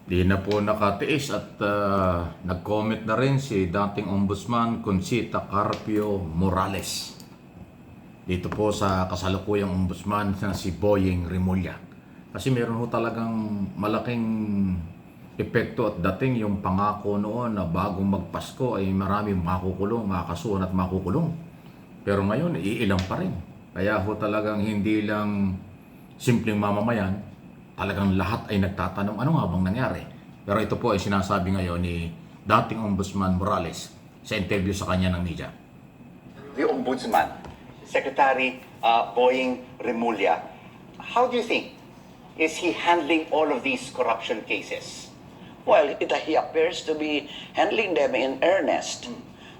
Di na po nakatiis at nag-comment na rin si dating Ombudsman Conchita Carpio Morales. Dito po sa kasalukuyang Ombudsman na si Boying Rimulya. Kasi meron ho talagang malaking epekto at dating yung pangako noon na bagong magpasko ay maraming makukulong, makakasuhan at makukulong. Pero ngayon, iilang pa rin. Kaya ho talagang hindi lang simpleng mamamayan, talagang lahat ay nagtatanong ano nga bang nangyari. Pero ito po ay sinasabi ngayon ni dating Ombudsman Morales sa interview sa kanya ng media. The Ombudsman, Secretary Boying Rimulya, how do you think is he handling all of these corruption cases? Well, he appears to be handling them in earnest.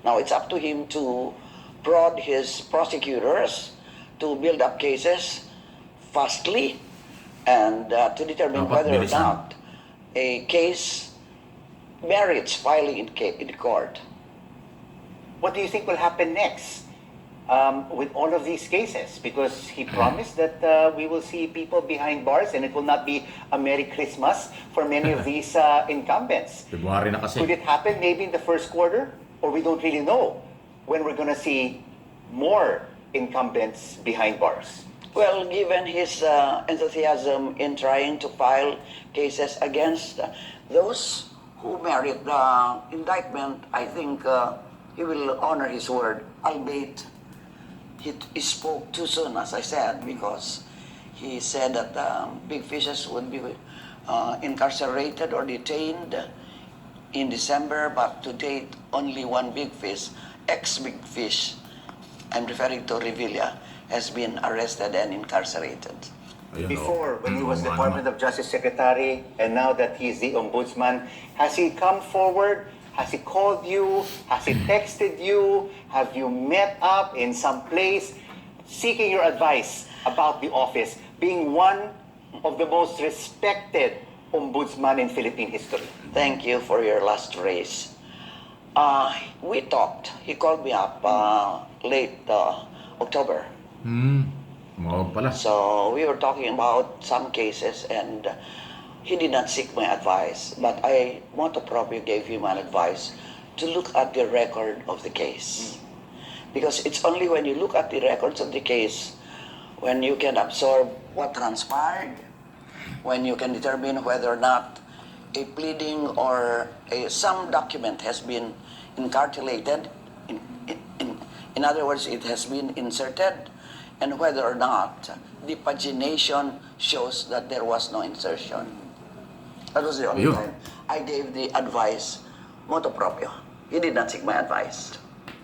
Now, it's up to him to prod his prosecutors to build up cases fastly and to determine Dapat whether or bilisan. not a case merits filing in court. What do you think will happen next with all of these cases? Because he promised that we will see people behind bars and it will not be a Merry Christmas for many of these incumbents. February na kasi. Could it happen maybe in the first quarter? Or we don't really know when we're going to see more incumbents behind bars? Well, given his enthusiasm in trying to file cases against those who merit the indictment, I think he will honor his word, albeit he spoke too soon, as I said, because he said that big fishes would be incarcerated or detained in December, but to date, only one big fish, ex-big fish, I'm referring to Revilla, has been arrested and incarcerated. Ayun, Before, when he was Oo, Department of Justice Secretary, and now that he's the Ombudsman, has he come forward? Has he called you? Has he texted you? Have you met up in some place seeking your advice about the office, being one of the most respected ombudsman in Philippine history? Thank you for your last phrase. We talked. He called me up late October. Oo pala. So we were talking about some cases and he did not seek my advice. But I want to probably give him an advice to look at the record of the case. Because it's only when you look at the records of the case when you can absorb what transpired, when you can determine whether or not a pleading or some document has been incarcerated, in other words, it has been inserted, and whether or not the pagination shows that there was no insertion. That was the only Ayun. time I gave the advice motu proprio. He did not seek my advice.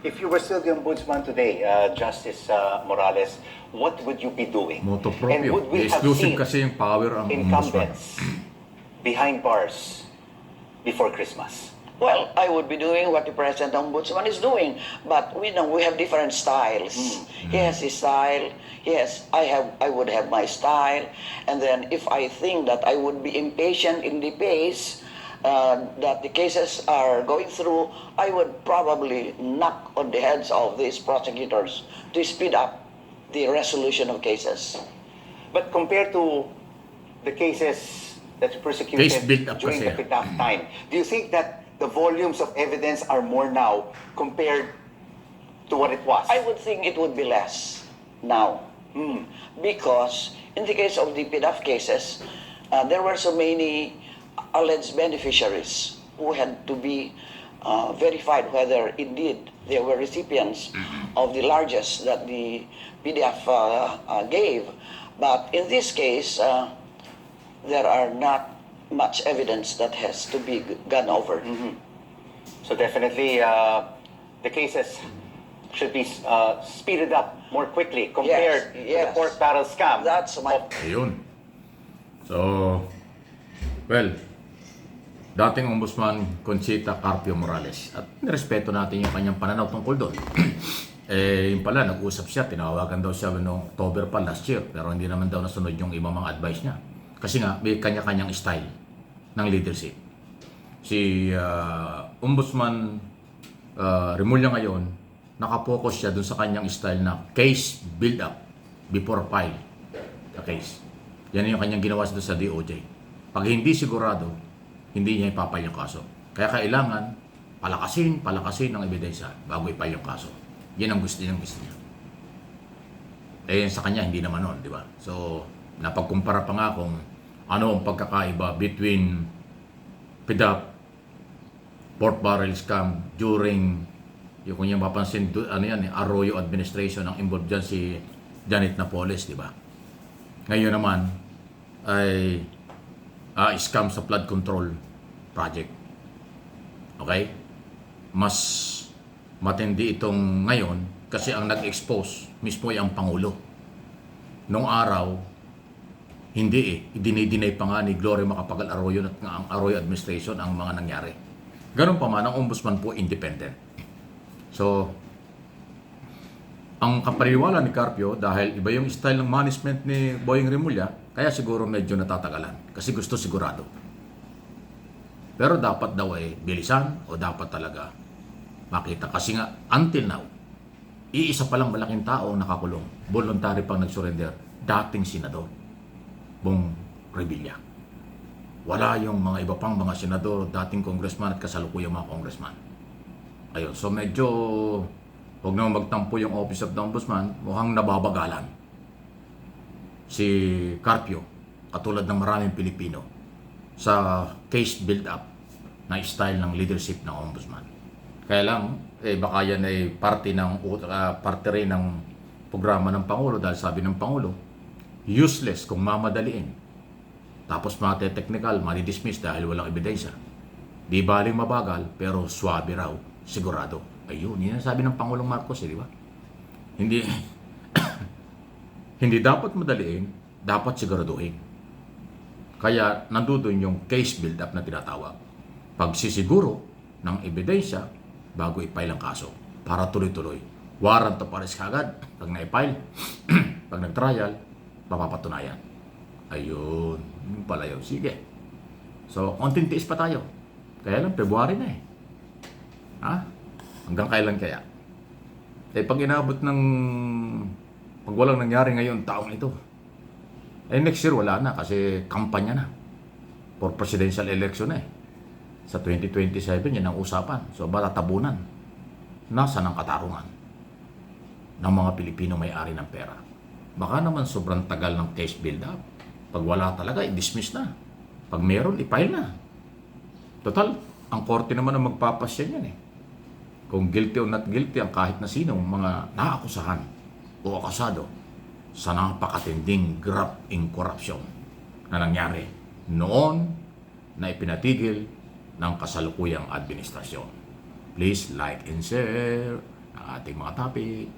If you were still the ombudsman today, Justice Morales, what would you be doing? Moto And proprio. would we have Exclusive seen kasi yung power ang Ombudsman. incumbents behind bars before Christmas? Well, I would be doing what the present ombudsman is doing, but we know we have different styles. He has his style. Yes, I would have my style, and then if I think that I would be impatient in the pace that the cases are going through, I would probably knock on the heads of these prosecutors to speed up the resolution of cases. But compared to the cases that you persecuted Case built up during the kasi. PITAF time, do you think that the volumes of evidence are more now compared to what it was? I would think it would be less now. Because in the case of the PDAF cases, there were so many alleged beneficiaries who had to be verified whether indeed they were recipients of the largest that the PDF gave. But in this case, there are not much evidence that has to be gone over. So definitely, the cases should be speeded up more quickly compared to the yes. pork barrel scam. That's my Ayun. So, well, dating Ombudsman Conchita Carpio Morales. At nirespeto natin yung kanyang pananaw tungkol doon. Yung pala, nag-usap siya, tinawagan daw siya noong October pa last year. Pero hindi naman daw nasunod yung ibang mga advice niya. Kasi nga, may kanya-kanyang style ng leadership. Si Ombudsman Rimulya ngayon, nakapokus siya dun sa kanyang style na case build-up before file the case. Yan yung kanyang ginawa doon sa DOJ. Pag hindi sigurado, hindi niya ipapile yung kaso. Kaya kailangan palakasin ng ebidensya bago ipile yung kaso. Yan ang gusto niya. Eh sa kanya hindi naman nun, di ba? So napagkumpara pa nga kung ano ang pagkakaiba between PDAP, pork barrel scam during yung kung niya mapansin, ano yan, Arroyo administration ang involved dyan si Janet Napoles, di ba? Ngayon naman ay scam sa flood control project. Okay? Mas matindi itong ngayon kasi ang nag-expose mismo ay ang Pangulo. Noong araw, hindi idinay pa nga ni Gloria Macapagal Arroyo at ang Arroyo administration ang mga nangyari. Ganun pa man, ang ombudsman po independent. So, ang kapaniwala ni Carpio, dahil iba yung style ng management ni Boying Remulla, kaya siguro medyo natatagalan. Kasi gusto sigurado. Pero dapat daw ay bilisan o dapat talaga makita. Kasi nga, until now, iisa palang malaking tao ang nakakulong. Voluntary pang nag-surrender. Dating senador, Bong Revilla. Wala yung mga iba pang mga senador, dating congressman at kasalukuyang mga congressman. Ayun, so medyo huwag naman magtampo yung Office of the Ombudsman, mukhang nababagalan si Carpio, katulad ng maraming Pilipino, sa case build-up na style ng leadership ng Ombudsman. Kaya lang, baka yan ay parte rin ng programa ng Pangulo dahil sabi ng Pangulo, useless kung mamadaliin. Tapos mate-technical, mali-dismiss dahil walang ebidensya. Di baling mabagal, pero swabe raw, sigurado. Ayun, yun ang sabi ng Pangulong Marcos, di ba? Hindi, hindi dapat madaliin, dapat siguraduhin. Kaya nandoon yung case build-up na tinatawag. Pagsisiguro ng ebidensya bago i-file ang kaso para tuloy-tuloy. Warrant of arrest kagad pag na-file, pag nag-trial, mapapatunayan. Ayun, yun pala yun. Sige. So, konting tiis pa tayo. Kaya lang, February na eh. Ha? Hanggang kailan kaya? Pag inabot ng pag walang nangyari ngayon taong ito, next year wala na kasi kampanya na for presidential election na eh. Sa 2027 yan ang usapan. So matatabunan. Nasaan ang katarungan ng mga Pilipino may-ari ng pera? Baka naman sobrang tagal ng case build-up. Pag wala talaga, i-dismiss na. Pag meron, i-file na. Total, ang korte naman ang magpapasya yan eh. Kung guilty o not guilty ang kahit na sinong mga naakusahan o akasado sa napakatinding graft in corruption na nangyari noon na ipinatigil ng kasalukuyang administrasyon. Please like and share ang ating mga topic.